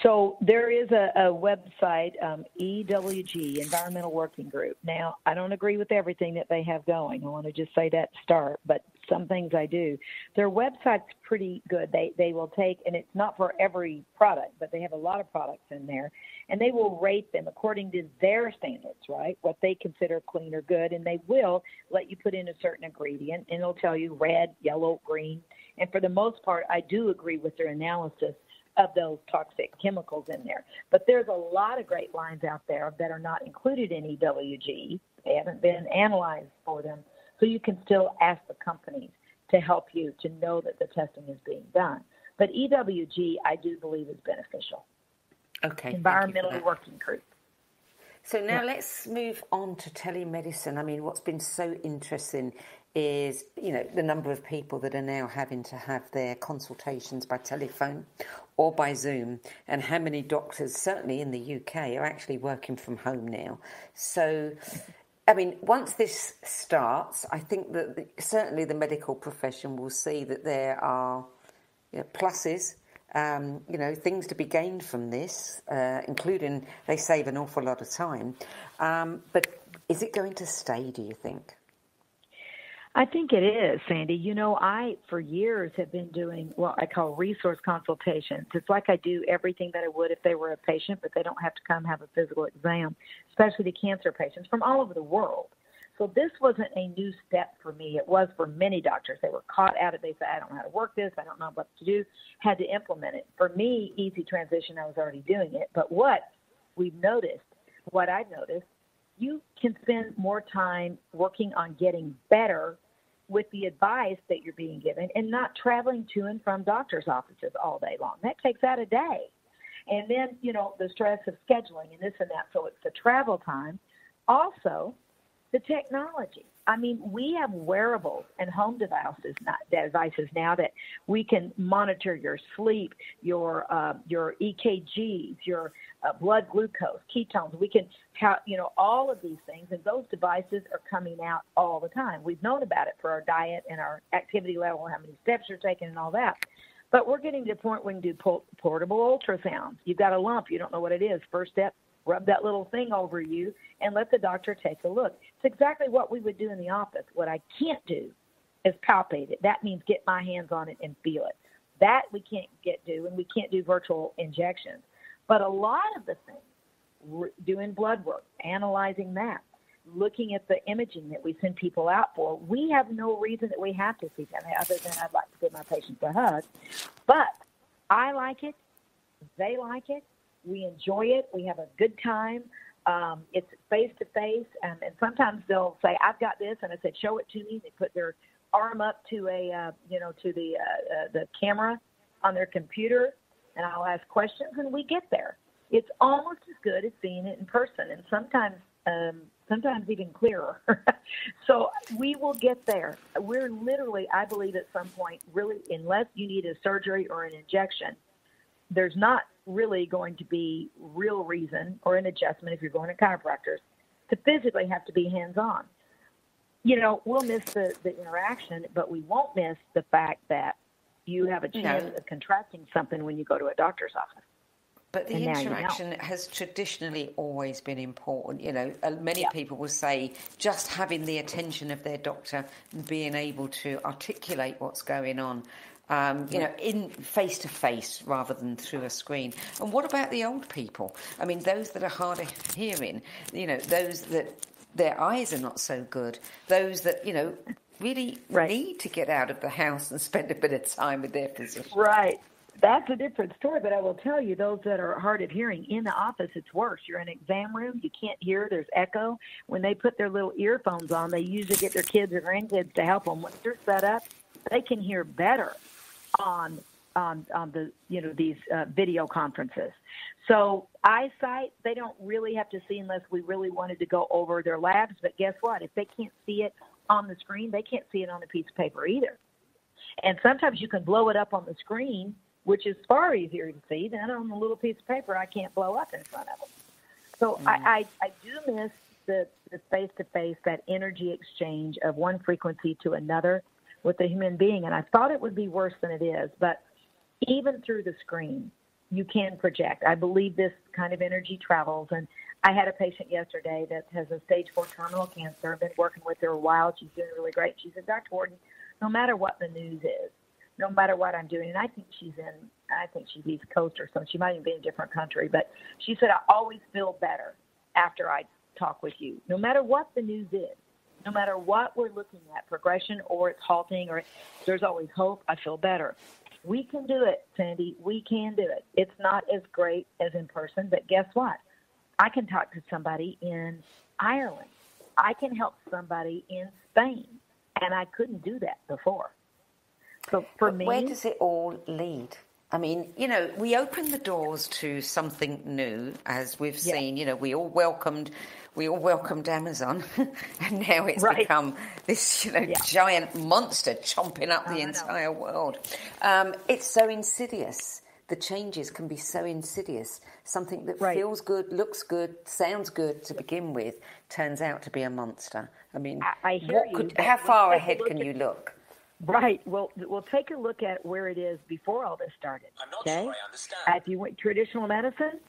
S3: So there is a website, EWG, Environmental Working Group. Now, I don't agree with everything that they have going. I want to just say that to start, but some things I do. Their website's pretty good. They will take, and it's not for every product, but they have a lot of products in there, and they will rate them according to their standards, right, what they consider clean or good, and they will let you put in a certain ingredient, and it'll tell you red, yellow, green. And for the most part, I do agree with their analysis of those toxic chemicals in there. But there's a lot of great lines out there that are not included in EWG. They haven't been analyzed for them. So you can still ask the companies to help you to know that the testing is being done. But EWG, I do believe, is beneficial.
S2: Okay.
S3: Environmental Working Group.
S2: So now let's move on to telemedicine. I mean, what's been so interesting is, the number of people that are now having to have their consultations by telephone or by Zoom, and how many doctors, certainly in the UK, are actually working from home now. So, I mean, once this starts, I think that certainly the medical profession will see that there are pluses, things to be gained from this, including they save an awful lot of time. But is it going to stay, do you think?
S3: I think it is, Sandie. I, for years, have been doing what I call resource consultations. It's like I do everything that I would if they were a patient, but they don't have to come have a physical exam, especially the cancer patients from all over the world. So this wasn't a new step for me. It was for many doctors. They were caught out of it. They said, I don't know how to work this. I don't know what to do. Had to implement it. For me, easy transition, I was already doing it. But what I've noticed, you can spend more time working on getting better with the advice that you're being given and not traveling to and from doctor's offices all day long. That takes out a day. And then, the stress of scheduling and this and that. So it's the travel time. Also, the technology. I mean, we have wearables and home devices now that we can monitor your sleep, your EKGs, your blood glucose, ketones. We can count, all of these things, and those devices are coming out all the time. We've known about it for our diet and our activity level, how many steps you're taking and all that. But we're getting to the point where we can do portable ultrasounds. You've got a lump. You don't know what it is. First step, rub that little thing over you and let the doctor take a look. It's exactly what we would do in the office. What I can't do is palpate it. That means get my hands on it and feel it. That we can't do, and we can't do virtual injections. But a lot of the things, doing blood work, analyzing that, looking at the imaging that we send people out for, we have no reason that we have to see them other than I'd like to give my patients a hug. But I like it. They like it. We enjoy it. We have a good time. It's face-to-face. And sometimes they'll say, I've got this. And I said, show it to me. They put their arm up to the camera on their computer, and I'll ask questions, and we get there. It's almost as good as seeing it in person, and sometimes even clearer. So we will get there. We're literally, I believe at some point, really, unless you need a surgery or an injection, there's not really going to be real reason or an adjustment if you're going to chiropractors to physically have to be hands-on. We'll miss the interaction, but we won't miss the fact that you have a chance of contracting something when you go to a doctor's office.
S2: But the interaction has traditionally always been important. Many people will say just having the attention of their doctor and being able to articulate what's going on, in face-to-face rather than through a screen. And what about the old people? I mean, those that are hard of hearing, those that their eyes are not so good, those that, really need to get out of the house and spend a bit of time with their physician.
S3: Right. That's a different story, but I will tell you, those that are hard of hearing, in the office, it's worse. You're in an exam room, you can't hear, there's echo. When they put their little earphones on, they usually get their kids or grandkids to help them. Once they're set up, they can hear better on the, these video conferences. So eyesight, they don't really have to see unless we really wanted to go over their labs, but guess what? If they can't see it on the screen, they can't see it on a piece of paper either. And sometimes you can blow it up on the screen, which is far easier to see than on the little piece of paper I can't blow up in front of them. So I do miss the face-to-face, that energy exchange of one frequency to another with a human being. And I thought it would be worse than it is. But even through the screen, you can project. I believe this kind of energy travels. And I had a patient yesterday that has a stage 4 terminal cancer. I've been working with her a while. She's doing really great. She said, Dr. Worden, no matter what the news is, no matter what I'm doing, and I think she's East Coast or something. She might even be in a different country. But she said, I always feel better after I talk with you, no matter what the news is, no matter what we're looking at, progression or it's halting or there's always hope, I feel better. We can do it, Sandie. We can do it. It's not as great as in person, but guess what? I can talk to somebody in Ireland. I can help somebody in Spain, and I couldn't do that before. So for me,
S2: where does it all lead? I mean, we opened the doors to something new, as we've seen. We all welcomed Amazon, and now it's become this, giant monster chomping up the entire world. It's so insidious. The changes can be so insidious. Something that feels good, looks good, sounds good to begin with, turns out to be a monster. I mean,
S3: I hear you.
S2: How far ahead can you look?
S3: Right. Well, we'll take a look at where it is before all this started. I'm not sure I understand. If you went traditional medicine,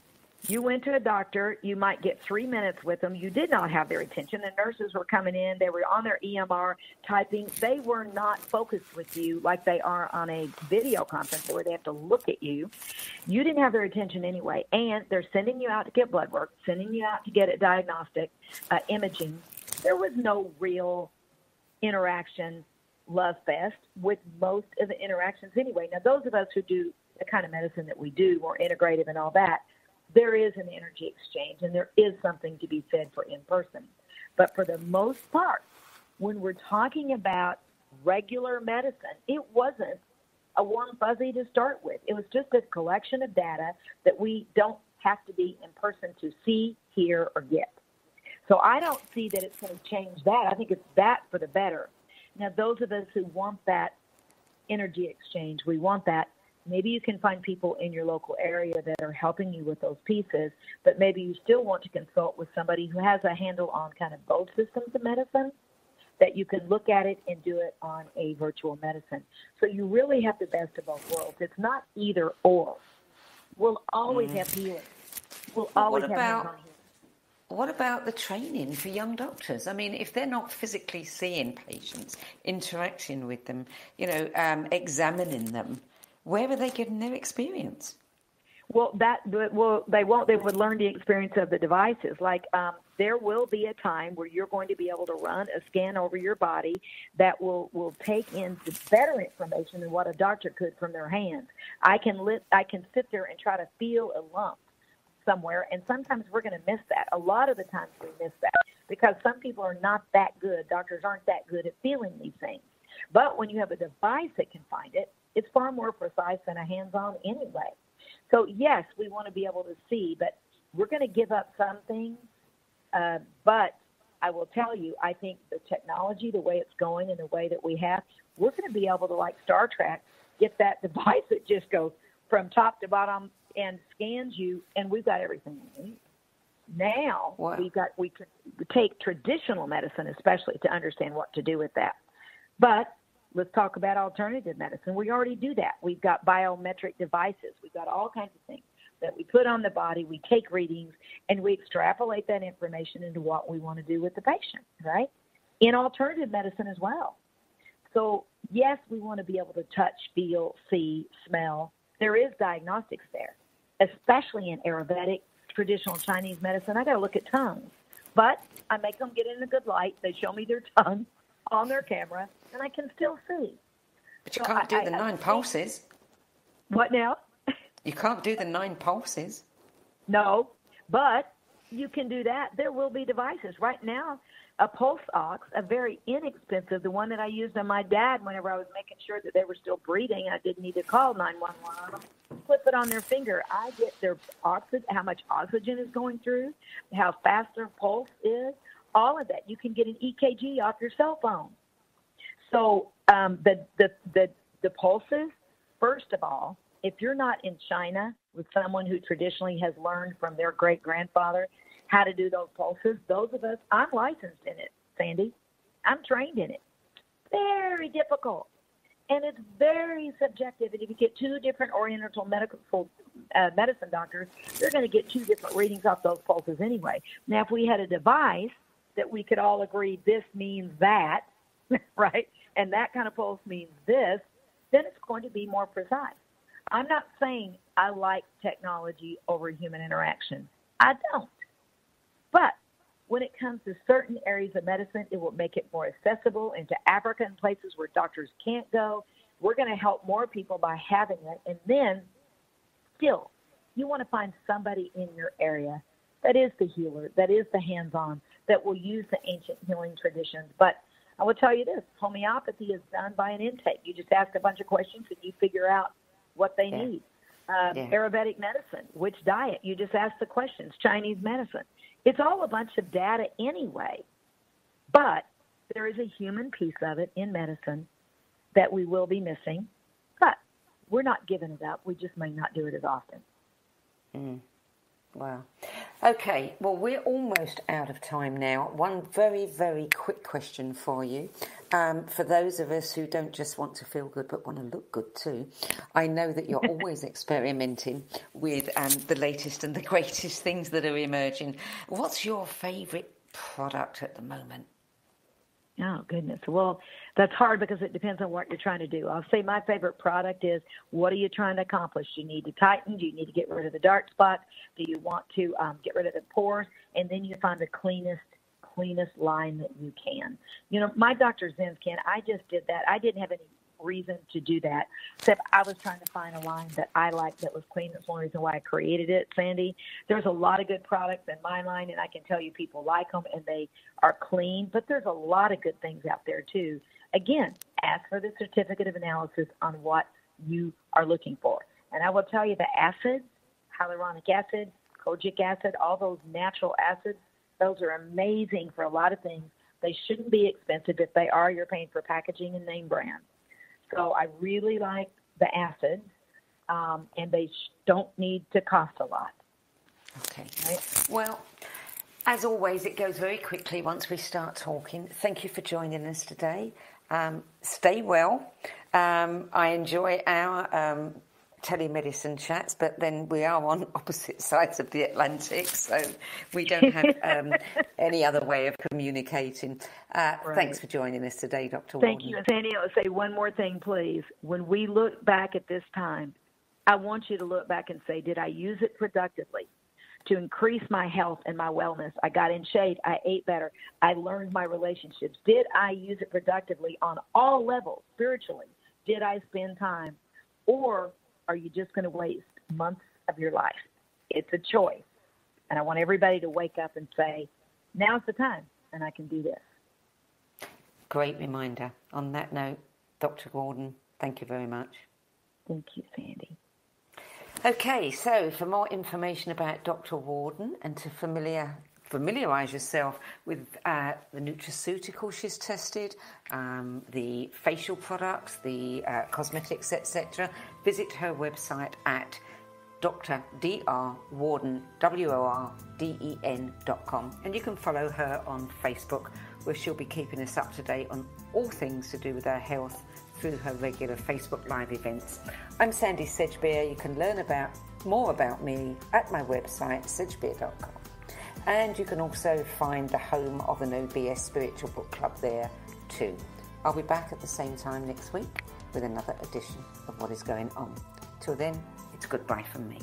S3: you went to a doctor, you might get 3 minutes with them. You did not have their attention. The nurses were coming in. They were on their EMR typing. They were not focused with you like they are on a video conference where they have to look at you. You didn't have their attention anyway. And they're sending you out to get blood work, sending you out to get a diagnostic, imaging. There was no real interaction, love fest with most of the interactions anyway. Now, those of us who do the kind of medicine that we do, more integrative and all that, there is an energy exchange and there is something to be said for in-person. But for the most part, when we're talking about regular medicine, it wasn't a warm fuzzy to start with. It was just a collection of data that we don't have to be in person to see, hear, or get. So I don't see that it's going to change that. I think it's that for the better. Now, those of us who want that energy exchange, we want that. Maybe you can find people in your local area that are helping you with those pieces, but maybe you still want to consult with somebody who has a handle on kind of both systems of medicine, that you can look at it and do it on a virtual medicine. So you really have the best of both worlds. It's not either or. We'll always have healing. We'll always have hands-on healing.
S2: What about the training for young doctors? I mean, if they're not physically seeing patients, interacting with them, examining them, where are they getting their experience?
S3: Well, they won't. They would learn the experience of the devices. Like there will be a time where you're going to be able to run a scan over your body that will take in better information than what a doctor could from their hands. I can sit there and try to feel a lump somewhere, and sometimes we're going to miss that. A lot of the times we miss that because some people are not that good. Doctors aren't that good at feeling these things. But when you have a device that can find it, it's far more precise than a hands-on anyway. So, yes, we want to be able to see, but we're going to give up some things. But I will tell you, I think the technology, the way it's going and the way that we have, we're going to be able to, like Star Trek, get that device that just goes from top to bottom and scans you, and we've got everything we need. Now,
S2: wow.
S3: we can take traditional medicine, especially, to understand what to do with that. But let's talk about alternative medicine. We already do that. We've got biometric devices. We've got all kinds of things that we put on the body. We take readings, and we extrapolate that information into what we want to do with the patient, right? In alternative medicine as well. So, yes, we want to be able to touch, feel, see, smell. There is diagnostics there, especially in Ayurvedic, traditional Chinese medicine. I got to look at tongues. But I make them get in a good light. They show me their tongue on their camera, and I can still see.
S2: But you can't do the 9 pulses.
S3: What now?
S2: You can't do the 9 pulses.
S3: No, but you can do that. There will be devices. Right now, a pulse ox, a very inexpensive, the one that I used on my dad whenever I was making sure that they were still breathing, I didn't need to call 911 on them. Flip it on their finger. I get their oxygen, how much oxygen is going through, how fast their pulse is. All of that. You can get an EKG off your cell phone. So the pulses, first of all, if you're not in China with someone who traditionally has learned from their great-grandfather how to do those pulses, those of us, I'm licensed in it, Sandie. I'm trained in it. Very difficult. And it's very subjective. And if you get 2 different Oriental medicine doctors, they're going to get 2 different readings off those pulses anyway. Now, if we had a device that we could all agree this means that, right, and that kind of pulse means this, then it's going to be more precise. I'm not saying I like technology over human interaction. I don't. But when it comes to certain areas of medicine, it will make it more accessible into Africa and places where doctors can't go. We're going to help more people by having it. And then, still, you want to find somebody in your area that is the healer, that is the hands-on, that will use the ancient healing traditions. But I will tell you this, homeopathy is done by an intake. You just ask a bunch of questions and you figure out what they need. Ayurvedic medicine, which diet? You just ask the questions. Chinese medicine. It's all a bunch of data anyway. But there is a human piece of it in medicine that we will be missing. But we're not giving it up. We just may not do it as often.
S2: Mm. Wow. Okay, well, we're almost out of time now. One very, very quick question for you. For those of us who don't just want to feel good but want to look good too, I know that you're always experimenting with the latest and the greatest things that are emerging. What's your favourite product at the moment?
S3: Oh, goodness. Well, that's hard because it depends on what you're trying to do. I'll say my favorite product is, what are you trying to accomplish? Do you need to tighten? Do you need to get rid of the dark spots? Do you want to get rid of the pores? And then you find the cleanest line that you can. You know, my Dr. Zen's can. I just did that. I didn't have any reason to do that, except I was trying to find a line that I liked that was clean. That's one reason why I created it, Sandie. There's a lot of good products in my line, and I can tell you people like them and they are clean, but there's a lot of good things out there too. Again, ask for the certificate of analysis on what you are looking for. And I will tell you the acids, hyaluronic acid, kojic acid, all those natural acids, those are amazing for a lot of things. They shouldn't be expensive. If they are, you're paying for packaging and name brand. So I really like the acids, and they don't need to cost a lot.
S2: Okay. Right? Well, as always, it goes very quickly once we start talking. Thank you for joining us today. Stay well. I enjoy our telemedicine chats, but then we are on opposite sides of the Atlantic, so we don't have any other way of communicating. Right. Thanks for joining us today, Dr. Worden.
S3: Thank you. Sandie, I'll say one more thing, please. When we look back at this time, I want you to look back and say, did I use it productively to increase my health and my wellness? I got in shape. I ate better. I learned my relationships. Did I use it productively on all levels, spiritually? Did I spend time? Or are you just going to waste months of your life? It's a choice. And I want everybody to wake up and say, now's the time, and I can do this.
S2: Great reminder. On that note, Dr. Worden, thank you very much.
S3: Thank you, Sandie.
S2: Okay, so for more information about Dr. Worden and to familiarise yourself with the nutraceuticals she's tested, the facial products, the cosmetics, etc., visit her website at drwarden.com, and you can follow her on Facebook, where she'll be keeping us up to date on all things to do with our health through her regular Facebook Live events. I'm Sandie Sedgbeer. You can learn more about me at my website, sedgbeer.com. And you can also find the home of an OBS Spiritual Book Club there too. I'll be back at the same time next week with another edition of What is Going On. Till then, it's goodbye from me.